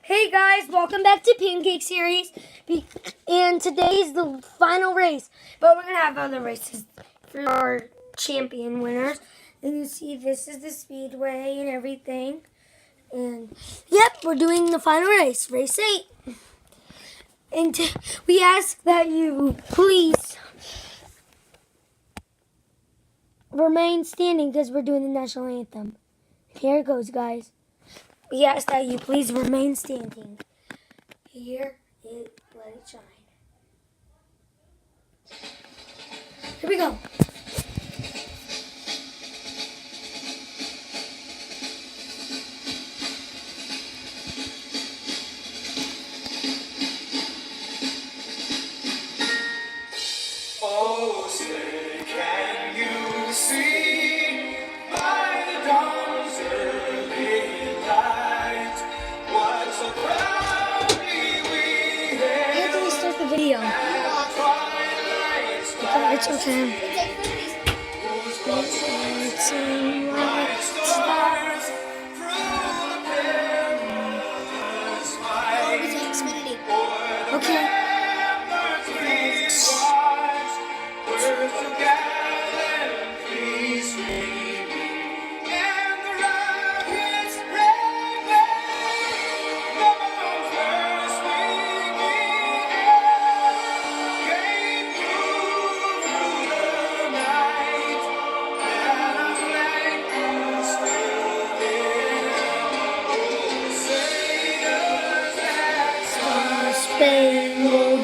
Hey guys, welcome back to Pancake Series. And today's the final race. But we're going to have other races for our champion winners. And you see this is the speedway and everything. And yep, we're doing the final race, race 8. And we ask that you please remain standing because we're doing the national anthem. Here it goes, guys. We ask that you please remain standing. Here it, let it shine. Here we go. Oh, say, can you see by the dawn's early light what so proudly we hailed Anthony, start the video. the twilight Okay, it's your turn. whose bright stars through the perilous fight o'er the Okay. Spangled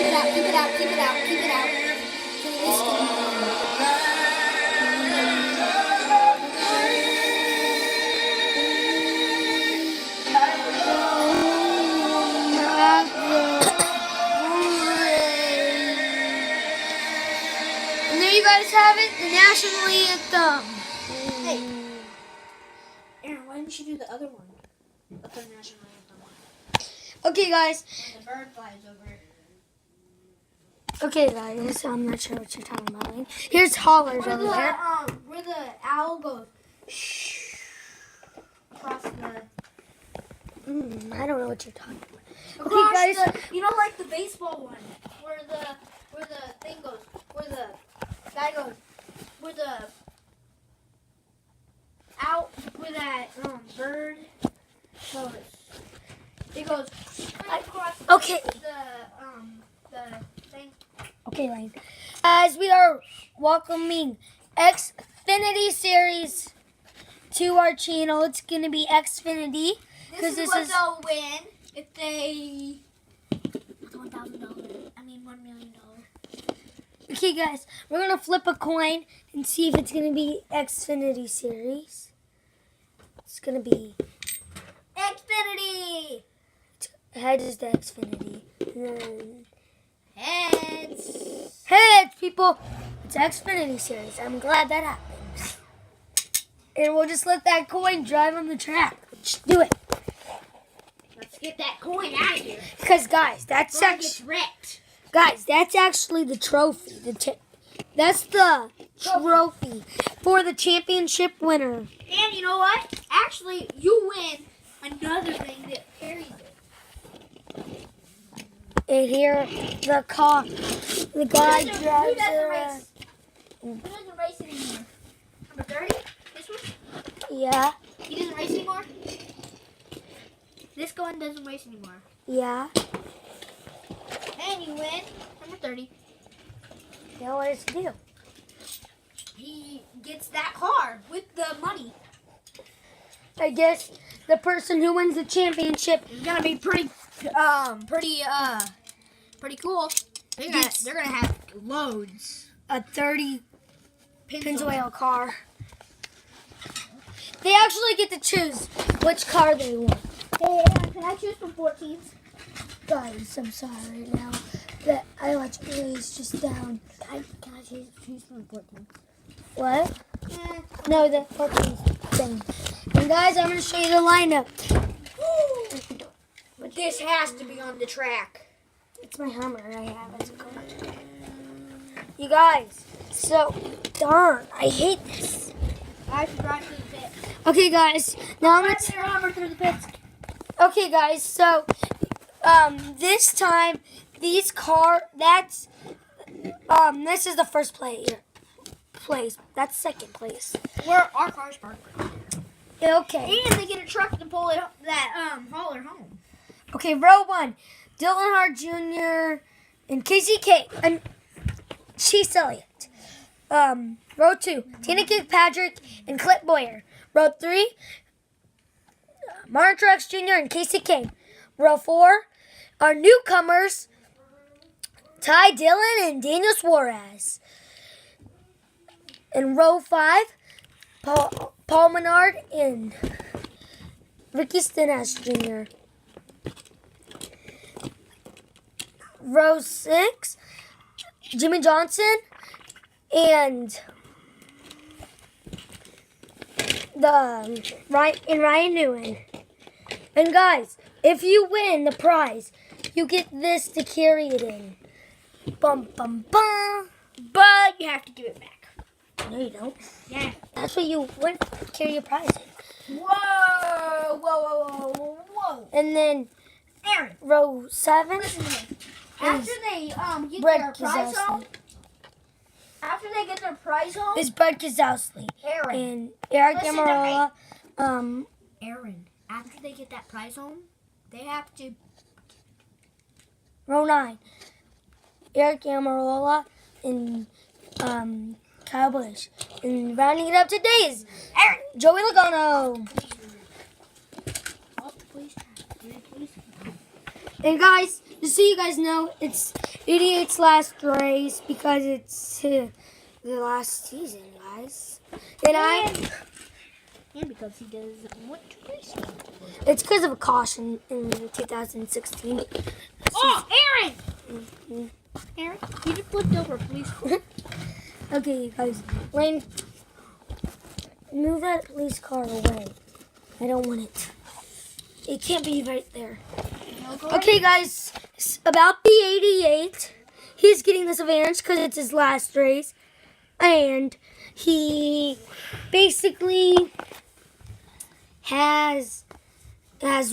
Keep it out. And there you guys have it, the national anthem. Hey, Aaron, why didn't you do the other one? The other national anthem one. Okay, guys. The bird flies over. Okay, guys. I'm not sure what you're talking about. Here's hollers over there. Where the owl goes shh across the I don't know what you're talking about. across guys. the like the baseball one where the thing goes where the guy goes where the out where that bird goes. It goes across Okay. the thing. Okay, Lane. As we are welcoming Xfinity Series to our channel, it's going to be Xfinity. This is what they'll win if they $1,000. I mean $1 million. Okay, guys. We're going to flip a coin and see if it's going to be Xfinity Series. It's going to be Xfinity heads to Xfinity. heads. Heads, people. It's Xfinity Series. I'm glad that happened. And we'll just let that coin drive on the track. Just do it. Let's get that coin out of here. Because, guys, that's Before it gets actually... wrecked. Guys, that's actually the trophy. That's the trophy for the championship winner. And you know what? Actually, you win another thing that carries it. And here, the car, the guy Who drives doesn't it. race? Who doesn't race anymore? Number 30? This one? Yeah, He doesn't race anymore? This one doesn't race anymore. yeah. And you win number 30. Now what does he do? He gets that car with the money. I guess the person who wins the championship. It's gonna be pretty cool. They're gonna have loads. A 30 Pennzoil car. They actually get to choose which car they want. Hey, can I choose from 14s? Guys, I'm sorry right now that I electricity is just down. Can I choose from 14s? What? No, the 14 thing. And guys, I'm going to show you the lineup. But this has to be on the track. It's my hammer I have as a car. You guys, so darn, I hate this. I should drive to the pit. Okay, guys. Now let's. Through the pits. Okay, guys. So, this time these that's this is the first place. That's second place. Where our cars parked. Okay. And they get a truck to pull it that hauler home. Okay, row 1. Dylan Hart Jr. and Casey K. And Chase Elliott. Row 2. Tina Kirkpatrick and Clint Boyer. Row 3. Martin Truex Jr. and Casey Kane. Row 4. Our newcomers, Ty Dillon and Daniel Suarez. In row 5, Paul Menard and Ricky Stenhouse Jr. Row 6, Jimmy Johnson and Ryan Newman. And guys, if you win the prize, you get this to carry it in. Bum bum bum. But you have to give it back. No, you don't. Yeah. That's what you win. Carry your prize in. Whoa, whoa, whoa, whoa, whoa. And then Aaron, row 7. listen to me. After they get Brett their prize home, Keselowski. after they get their prize home, It's Brett Keselowski Aaron, and Eric Listen to Amarola. Aaron, after they get that prize home, they have to. Row 9. Eric Amarola and Kyle Busch. And rounding it up today is Aaron, Joey Logano. please. And guys, just so you guys know, it's 88's last race because it's the last season, guys. And because he doesn't want to race. It's because of a caution in 2016. Oh, Aaron! Aaron, you just flipped over, please. Okay, you guys. Lane, move that police car away. I don't want it. It can't be right there. Okay, guys. About the 88, he's getting this advantage because it's his last race. And he basically has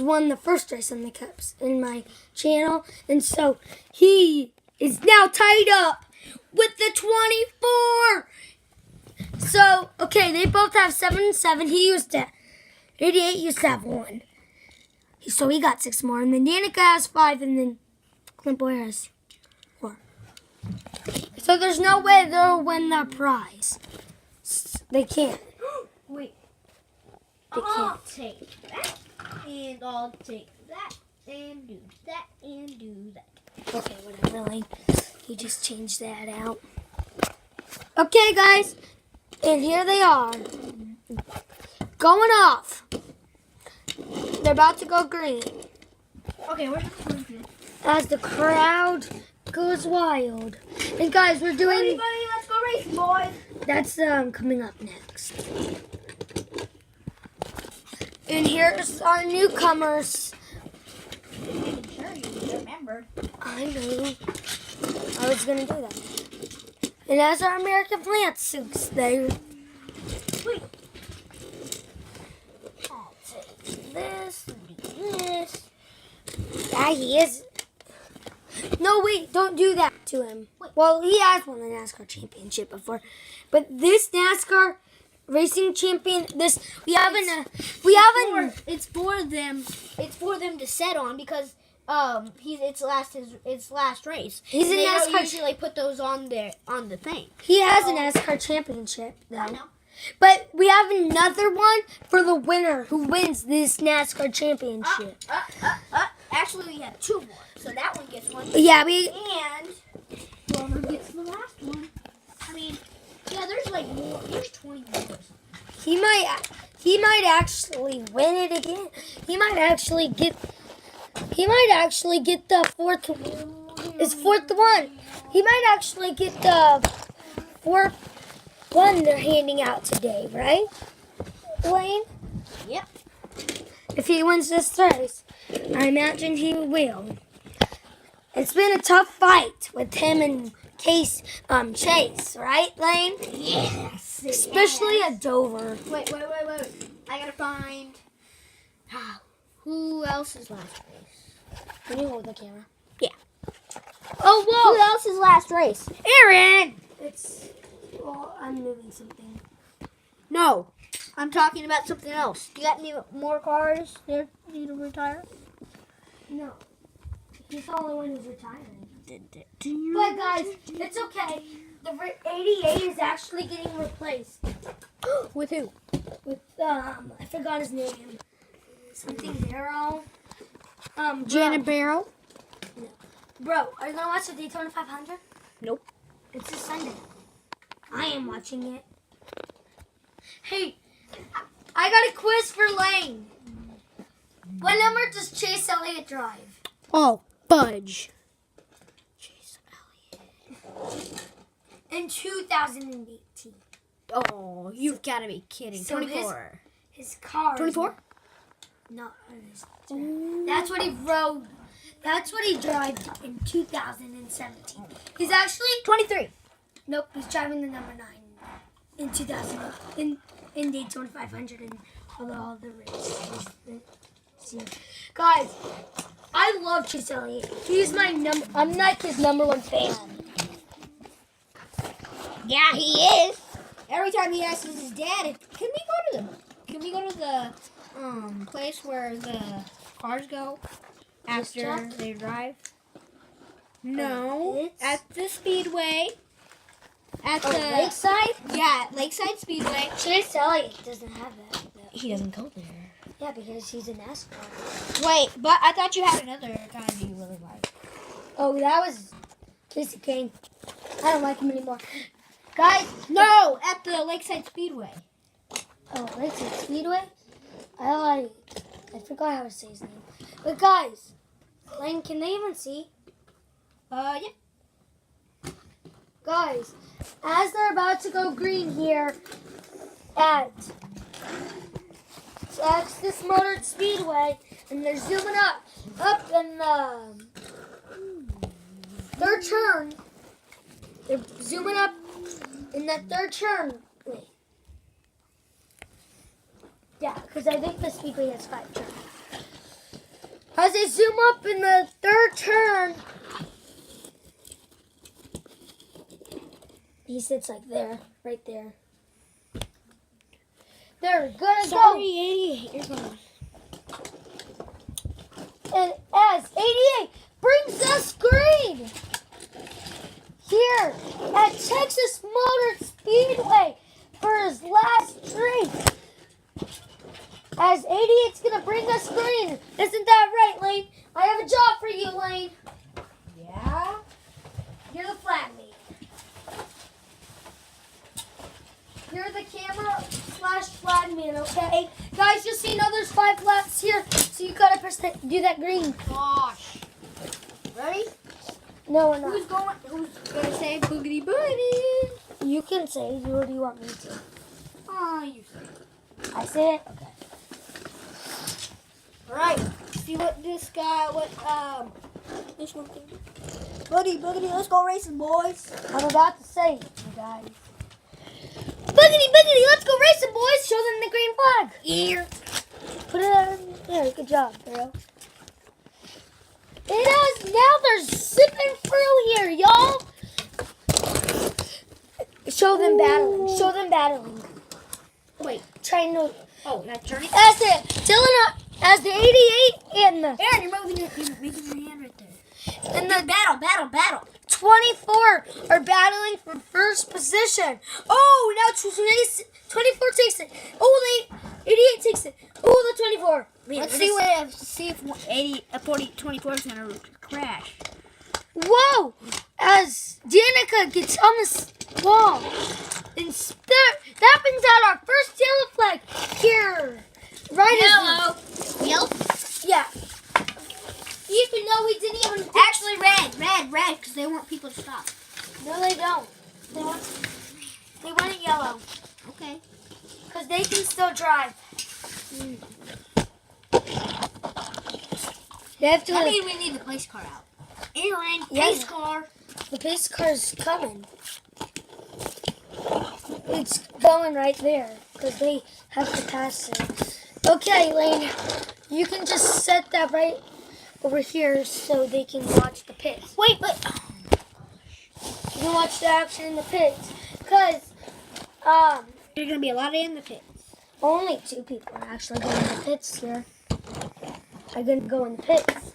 won the first race on the Cups in my channel. And so he is now tied up with the 24. So, okay, they both have 7 and 7. He used to, 88 used to have 1. So he got 6 more. And then Danica has 5, and then Clint Boyer has 4. So there's no way they'll win the prize. They can't. Wait. They I'll can't. take that, and I'll take that, and do that, and do that. Okay, whatever, Lane. You just changed that out. Okay, guys. And here they are. Going off. They're about to go green. Okay, we're just going to. As the crowd goes wild. And guys, we're doing... Everybody, let's go racing, boys. That's coming up next. And here's our newcomers. I'm sure you remember. I know. I was going to do that. And as our American plant suits, they... Wait. I'll take this, do this. Yeah, he is. No, wait, don't do that to him. Well, he has won the NASCAR championship before. But this NASCAR racing champion, It's for them. It's for them to set on because it's last race. He's And a they don't NASCAR usually put those on the thing. He has a NASCAR championship, though. I know. But we have another one for the winner who wins this NASCAR championship. Actually, we have 2 more, so that one gets one. Yeah, And whoever gets the last one. I mean, yeah, there's like more. There's 20 more. he might actually win it again. He might actually get the fourth one. He might actually get the 4th one they're handing out today, right, Wayne? Yep. If he wins this race, I imagine he will. It's been a tough fight with him and Chase, right, Lane? Yes. Especially at Dover. Wait. I gotta else's last race? Can you hold the camera? Yeah. Oh, Who whoa! else's last race? Aaron! It's. Well, I'm moving something. No. I'm talking about something else. You got any more cars that need to retire? No. He's the only one who's retiring. But But guys, it's okay. The 88 is actually getting replaced with who? with I forgot his name. Something Barrow. Janet Barrow? Bro, are you gonna watch the Daytona 500? Nope. It's this Sunday. I am watching it. Hey, I got a quiz for Lane. What number does Chase Elliott drive? Oh, fudge. Chase Elliott. In 2018. Oh, you've got to be kidding. So 24. His car. 24? No, that's what he rode. That's what he drove in 2017. He's actually 23. nope. He's driving the number 9 in 2000 in Daytona 500 and all the races. Guys, I love Chase Elliott. He's my number. I'm like his number 1 fan. Yeah, he is. Every time he asks his dad, can we go to the place where the cars go after they drive? No, It's- at the Speedway. At Oh, the Lakeside? Yeah, Lakeside Speedway. Chase Elliott doesn't have that. He doesn't go there. Yeah, because he's a NASCAR. Wait, but I thought you had another guy you really like. Oh, that was Casey Kane. I don't like him anymore. Guys, No, at the Lakeside Speedway. oh, Lakeside Speedway? I forgot how to say his name. But guys, Lane, can they even see? Yeah. Guys, as they're about to go green here at Texas Motor Speedway, and they're zooming up in the third turn. They're zooming up in that third turn. Wait. Yeah, because I think the Speedway has 5 turns. As they zoom up in the third turn, he sits like there, right there. They're gonna go. 88. You're going. And as 88 brings us green here at Texas Motor Speedway for his last race. As 88's gonna bring us green. Isn't that right, Lane? I have a job for you, Lane. Yeah. You're the flag man. You're the camera / flag man, okay? Guys, you'll see now there's 5 laps here, so you gotta do that green. Gosh. Ready? No, we're not. Who's gonna say boogity boogity? You can say, or do you want me to? Oh, you say. I say it? Okay. Alright. See what this one can do. Boogity boogity, let's go racing, boys. I'm about to say it, you guys. Boogity, boogity, let's go racing, boys. Show them the green flag. Here. Put it on there. Good job, bro. It is. Now they're zipping through here, y'all. Show them battling. Show them battling. Wait. Trying to. Oh, that's Journey. That's it. Dylan, as the 88 and the Aaron, you're making your hand right there. and the Battle. 24 are battling for first position. Oh, now 24 takes it. Oh, 88 takes it. Oh, the 24. Let's see if 24 is gonna crash. Whoa! As Danica gets on this wall, and that brings out our first yellow flag here. Right as Yellow. yeah. Even though we didn't even Actually, red, because they want people to stop. No, they don't. They want it yellow Okay. because they can still drive. They have to. I mean, we need the police car out. Aaron, Yes. car. The pace car's coming. It's going right there because they have to pass it. Okay, Lane, You can just set that right over here so they can watch the pits. Wait, but You can watch the action in the pits. Because there's gonna be a lot in the pits. only 2 people are actually going in the pits here. Are going to go in the pits.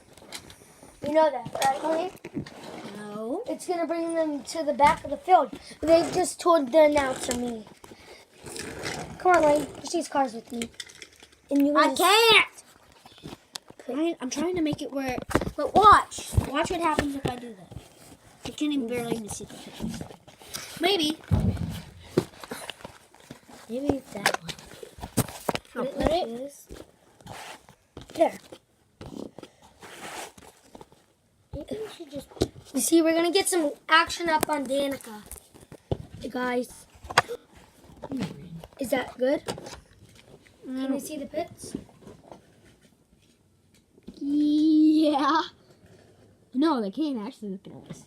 You know that, right, Lane? No. It's going to bring them to the back of the field. They just told the announcer me. Come on, Lane. Push these cars with me. And you I can't. I'm trying to make it where. But watch. Watch what happens if I do that. I can't even barely even see the pits. Maybe. Maybe it's that one. I'll Put put like it. this. There. Maybe we should just. You see, we're going to get some action up on Danica. Hey, guys. Is that good? Can you see the pits? Yeah. No, they can't actually look at us.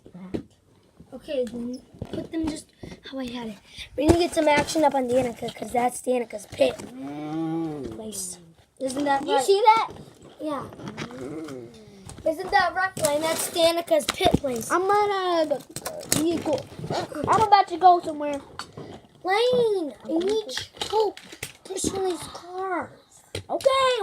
Okay, then put them just how I had it. We're going to get some action up on Danica because that's Danica's pit place. Isn't that Do you right? see that? Yeah. Isn't that right, Lane? That's Danica's pit place. I'm gonna vehicle. I'm about to go somewhere. Lane, I need help pushing these cars. Okay.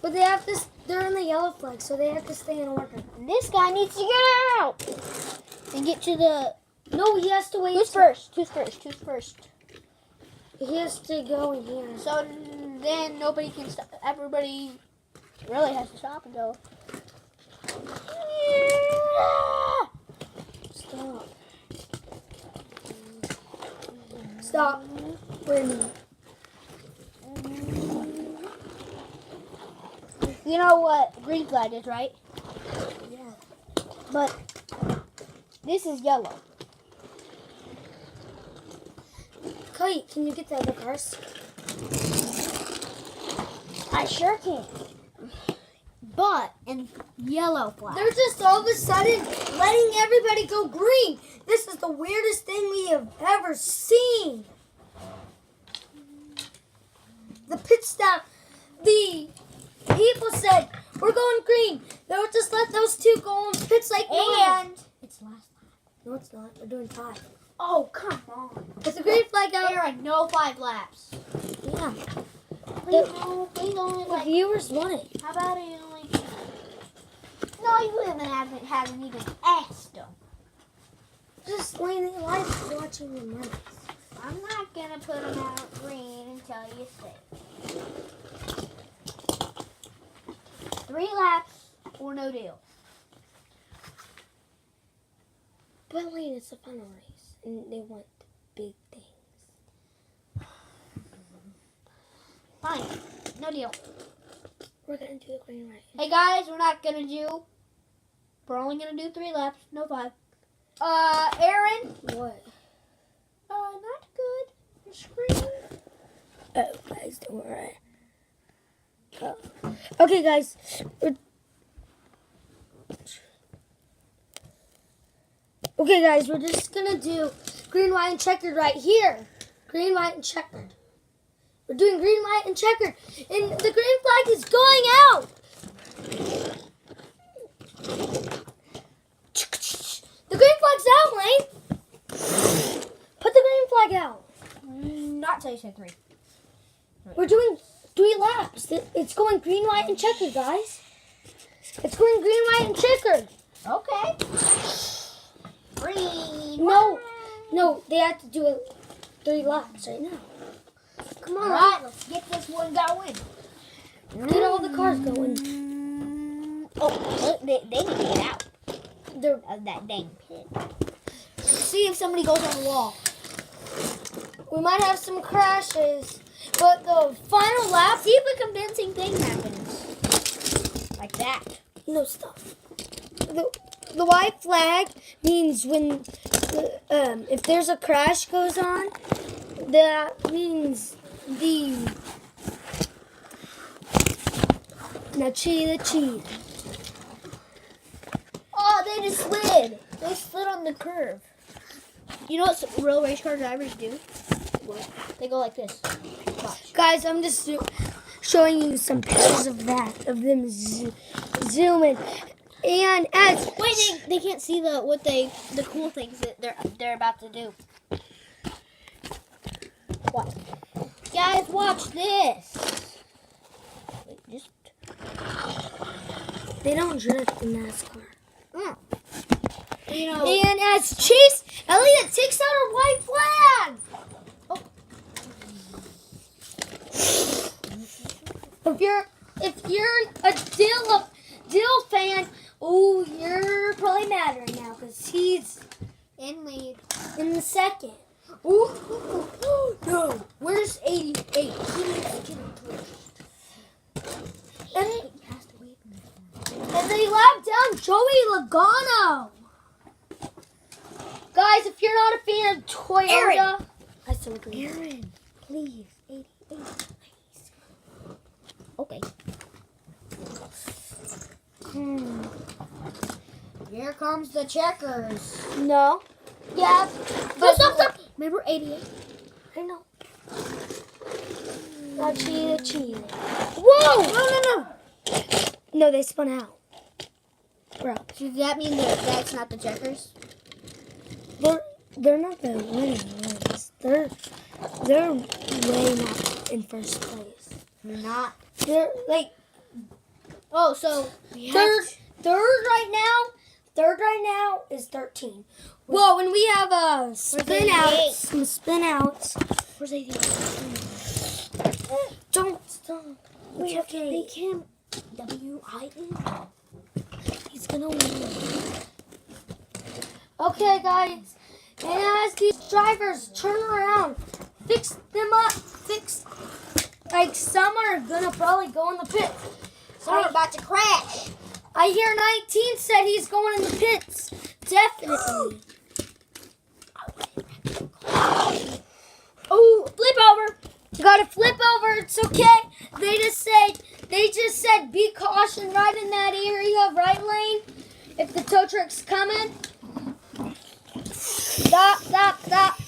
But they have to, they're in the yellow flag, so they have to stay in order. This guy needs to get out and get to the. No, he has to wait. Who's first? Who's first? He has to go in here. So then nobody can stop. Everybody really has to stop and go. Stop. Stop. Wait a minute. You know what green flag is, right? Yeah. But this is yellow. Cody, can you get the other cars? I sure can. But in yellow flag. They're just all of a sudden letting everybody go green. This is the weirdest thing we have ever seen. The pit stop, the people said, we're going green. They would just let those 2 go in pits like normal. And It's last lap. No, it's not. We're doing 5. oh, come on. It's a green flag out. There are no 5 laps. Yeah. Please only The like. viewers want it. How about it only? No, you haven't even asked them. Just laying it live watching the race. I'm not gonna put them out green until you say. 3 laps or no deal. But Lane, it's a final race, and they want big things. Fine, no deal. We're gonna do the green right. Hey guys, we're only gonna do 3 laps, no 5. Aaron. What? Not good. Your screen. Oh, guys, don't worry. Oh. Okay, guys. Okay, guys, we're just gonna do green, white, and checkered right here. Green, white, and checkered. We're doing green, white, and checkered. And the green flag is going out. The green flag's out, Lane. Put the green flag out. Not till you say 3. We're doing 3 laps. It's going green, white, and checkered, guys. It's going green, white, and checkered. Okay. Green. No, they have to do it 3 laps right now. Come on, Alright, let's get this one going. Get all the cars going. Oh, they need to get out They're, of that dang pit. See if somebody goes on the wall. we might have some crashes, but the final lap. See if a convincing thing happens. Like that. No, stop. The white flag means when if there's a crash goes on, that means the cheetah. Oh, they just slid. They slid on the curve. You know what real race car drivers do? What? They go like this. Watch. Guys, I'm just showing you some pictures of them zooming. And as Wait, they can't see the cool things that they're about to do. What? Guys, watch this. Wait, just they don't drift in NASCAR. you know. And as Chase Elliott takes out a white flag. If you're a Dill fan, oh, you're probably mad right now because he's In lead. in the second. Ooh, no. Where's 88? He needs to get him And they lap down Joey Logano. Guys, if you're not a fan of Toyota, Aaron. I still agree. Aaron, please. 88, please. Okay. Here comes the checkers. No. Yeah. Stop. Remember 88? I know. Not cheated. Whoa! No. No, they spun out. Bro, So does that mean that that's not the checkers? they're not the winning ones. They're way not in first place. Not. They're like Oh, so we third have Third right now is 13. Whoa, and we have a spin out. Some spin outs. Where's 88? Don't stop. It's okay. They can W-I-N. He's gonna win. Okay, guys. And as these drivers turn around, fix them up, like some are gonna probably go in the pit. Some are about to crash. I hear 19 said he's going in the pits. Definitely. Oh, flip over. You gotta flip over. It's okay. They just said be caution right in that area, right lane. If the tow truck's coming. Stop.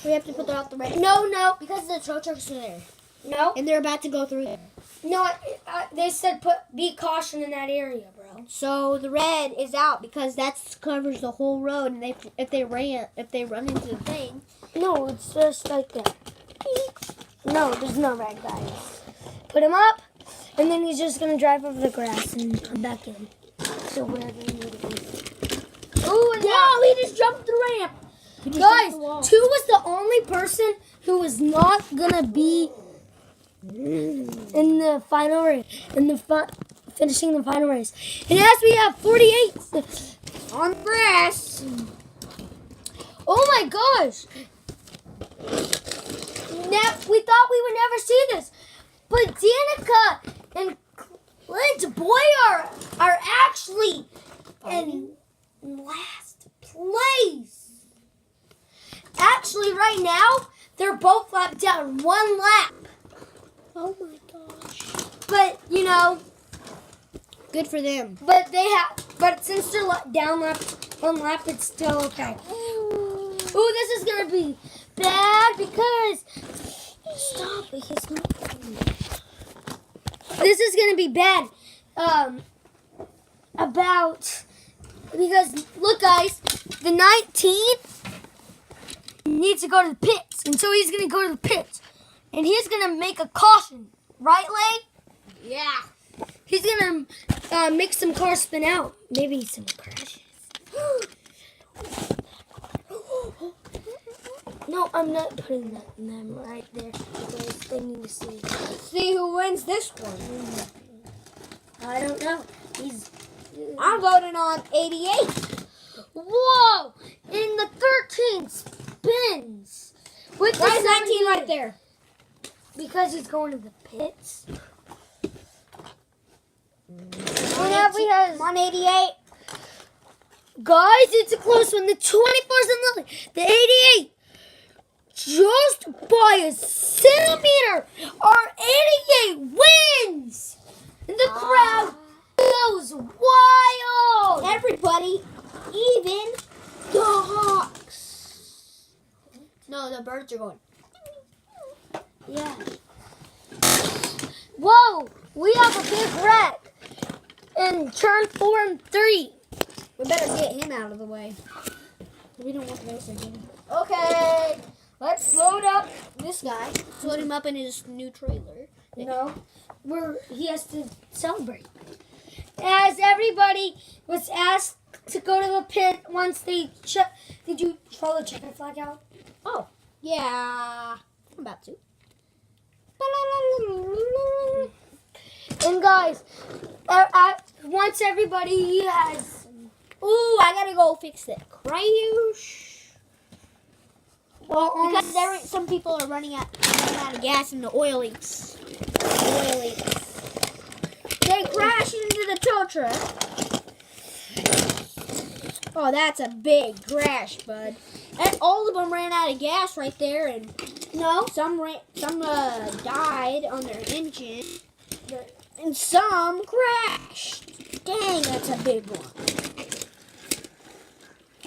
We have to put that out the right. No. Because the tow trucks are there. No. And they're about to go through there. No, they said be caution in that area, bro. So the red is out because that covers the whole road, and if they run into the thing. No, it's just like that. No, there's no red, guys. Put him up, and then he's just gonna drive over the grass and come back in. So wherever you need to be. Ooh, and Wow, he just jumped the ramp. guys, 2 was the only person who was not gonna be in the final race, finishing the final race. And as we have 48 On grass. oh my gosh! We thought we would never see this, but Danica and Clint Boy are actually in last place. Actually, right now they're both lapped down 1 lap. Oh my gosh. But Good for them. but since they're down 1 lap, it's still okay. Ooh, this is gonna be bad because stop it. He's moving. This is gonna be bad. Because look, guys, the 19 needs to go to the pits, and so he's gonna go to the pits, and he's gonna make a caution, right, Lane? Yeah. He's gonna make some cars spin out. Maybe some crashes. No, I'm not putting them right there because they need to see. See who wins this one. I don't know. I'm voting on 88. Whoa! In the 13 spins. With the Why is 19 78. right there? Because he's going to the pits. And we have I'm on 88. guys, it's a close one. The 24's in the 88. Just by a centimeter, our 88 wins. And the crowd goes wild. Everybody, even the hawks. No, the birds are going. Yeah. Whoa! We have a big wreck in turn 4 and 3. We better get him out of the way. We don't want this again. Okay, let's load up this guy. Let's load him up in his new trailer. No, he has to celebrate. As everybody was asked to go to the pit once they did you throw the checkered flag out? Oh, yeah. I'm about to. And guys, once everybody has... Ooh, I gotta go fix the crash. Well, Because some people are running out of gas in the oil leaks. They crash into the tow truck. Oh, that's a big crash, bud. And all of them ran out of gas right there, and some died on their engine, and some crashed. Dang, that's a big one.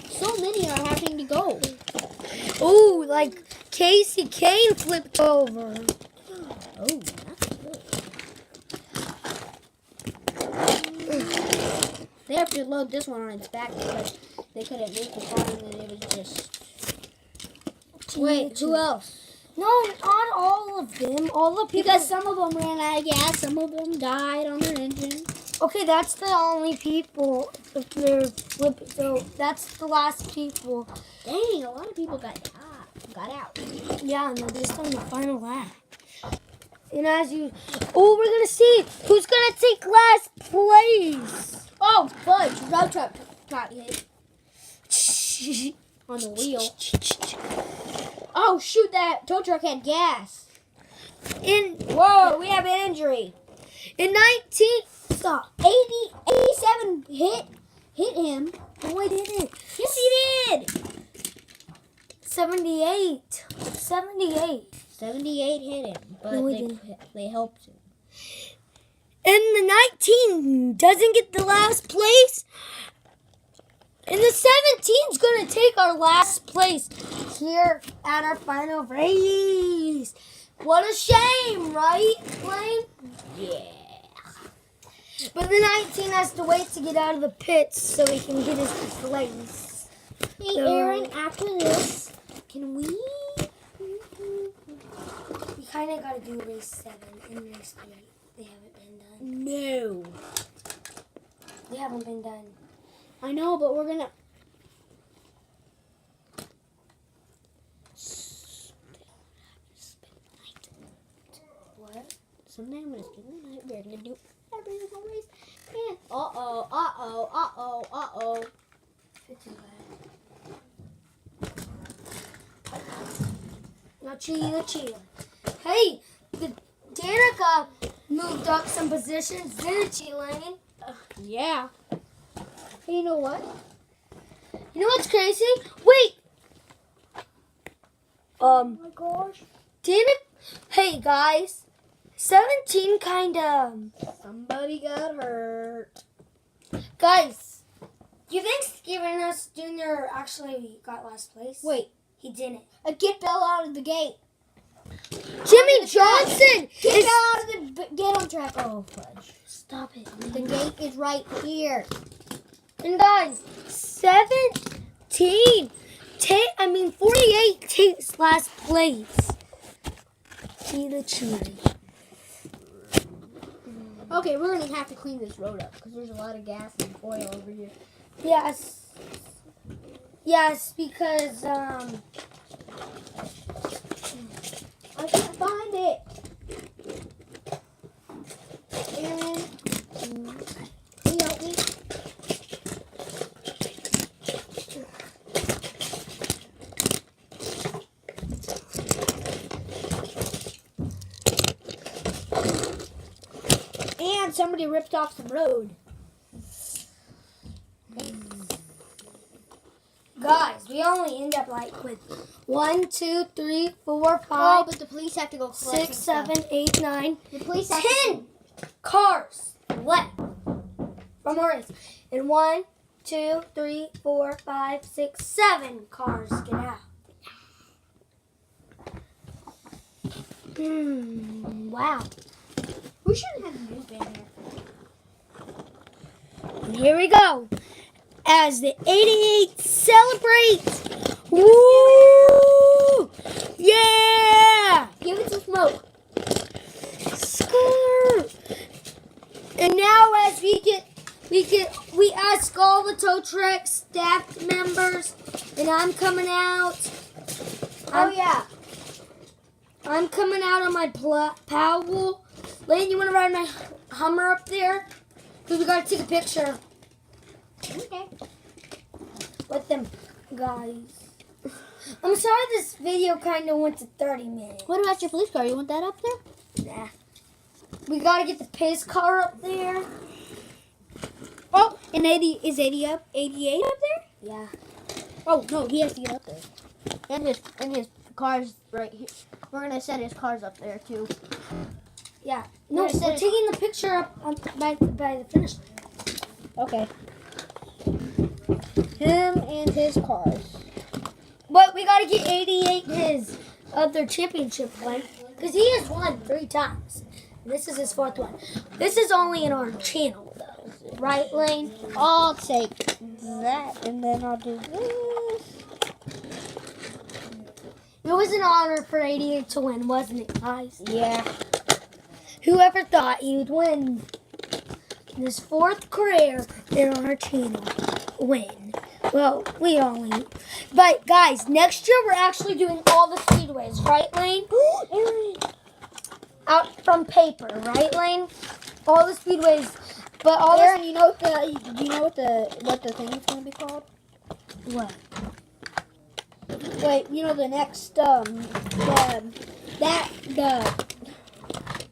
So many are having to go. Ooh, like Casey Kane flipped over. Oh, that's good. They have to load this one on its back because they couldn't make the car and then it was just... Wait, who else? No, not all of them. All the people. Because some of them ran out of gas, some of them died on their engine. Okay, that's the only people. If they're flipping, so that's the last people. Dang, a lot of people got out. Yeah, and they're just on the final lap. And as you, we're gonna see who's gonna take last place. Oh, fudge! Road truck got hit on the wheel. Oh shoot! That tow truck had gas. Whoa! We have an injury. In 87 hit him. No, I didn't. Yes, he did. 78. 78 hit him, but No, we they helped him. And the 19 doesn't get the last place. And the 17's going to take our last place here at our final race. What a shame, right, Blaine? Yeah. But the 19 has to wait to get out of the pits so he can get his place. Hey, So- Aaron, after this, can we? We kind of got to do race 7 and race 3. They haven't been done. No. They haven't been done. I know, but we're gonna. What? Someday I'm gonna spend the night. We're gonna do every single race. And uh-oh. It's too bad. Now cheer. Hey, Danica moved up some positions, didn't she, Lane? Yeah. Hey, you know what? You know what's crazy? Wait. Oh my gosh. Hey guys, 17 kind of. Somebody got hurt. Guys, do you think Steven S. Jr. actually got last place? Wait. He didn't. Get Bell out of the gate. Jimmy Johnson! Get is- Bell out of the gate on track. Oh, fudge. Stop it. The gate is right here. And guys, 48 takes last place. See the cheering. Okay, we're gonna have to clean this road up because there's a lot of gas and oil over here. Yes, because I can't find it. Aaron, can you help me? And somebody ripped off some road. guys, we only end up like with 1, 2, 3, 4, 5, Oh, but the police have to go collect 6, some 7, stuff. 8, 9, The police have 10 cars left from our race. And 1, 2, 3, 4, 5, 6, 7 cars get out. Wow. We shouldn't have music. And here we go. As the 88 celebrates. Woo! Yeah! Give it some smoke. Score! And now as we ask all the tow truck staff members, and I'm coming out. Yeah. I'm coming out on my Powell. Lane, you want to ride my Hummer up there? Because we got to take a picture Okay. with them guys. I'm sorry this video kind of went to 30 minutes. What about your police car? You want that up there? Nah. We got to get the pace car up there. Oh, and 80 is 88 up there? Yeah. Oh no, he has to get up there. And his car's right here. We're gonna set his cars up there too. Yeah. No, Where's we're it? taking the picture up by the finish line. Okay. Him and his cars. But we got to get 88 his other championship one. Because he has won 3 times. This is his 4th one. This is only in our channel, though. Right, Lane? I'll take that and then I'll do this. It was an honor for 88 to win, wasn't it, guys? Yeah. Whoever thought he would win his 4th career in our channel win. Well, we only. But, guys, next year we're actually doing all the speedways, right, Lane? Out from paper, right, Lane? All the speedways. But all Aaron, this. do you know what the thing is gonna be called? What? Wait, you know the next the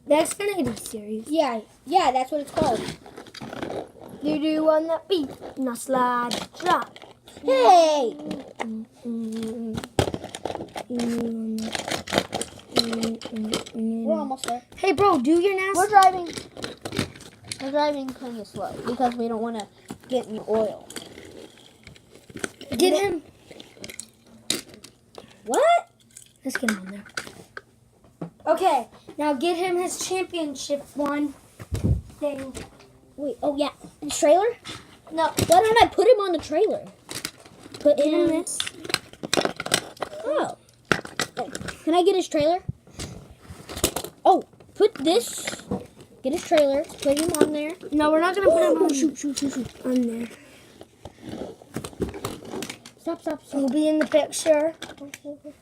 The Xfinity series. yeah, that's what it's called. You do on that beat. Now slide, drop. Hey! We're almost there. Hey, bro, do your nasty. We're driving kind of slow because we don't want to get any oil. Get him. What? Let's get him on there. Okay, now get him his championship one thing. Wait, oh yeah, the trailer? No, Why don't I put him on the trailer? Put get him him. this. Oh. Can I get his trailer? Oh, put this. Get his trailer. Put him on there. No, we're not gonna put him on, Shoot. on there. Stop. He'll be in the picture.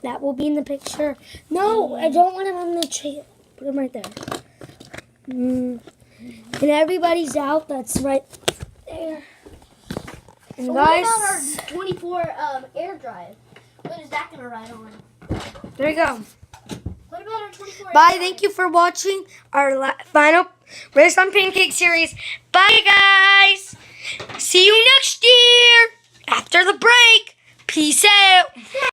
That will be in the picture. No, I don't want him on the chair. Put him right there. And everybody's out. That's right there. And So guys, what about our 24 air drive? What is that gonna ride on? there you go. What about our 24? Bye. Thank you for watching our final Race on Pancake series. Bye, guys. See you next year after the break. Peace out.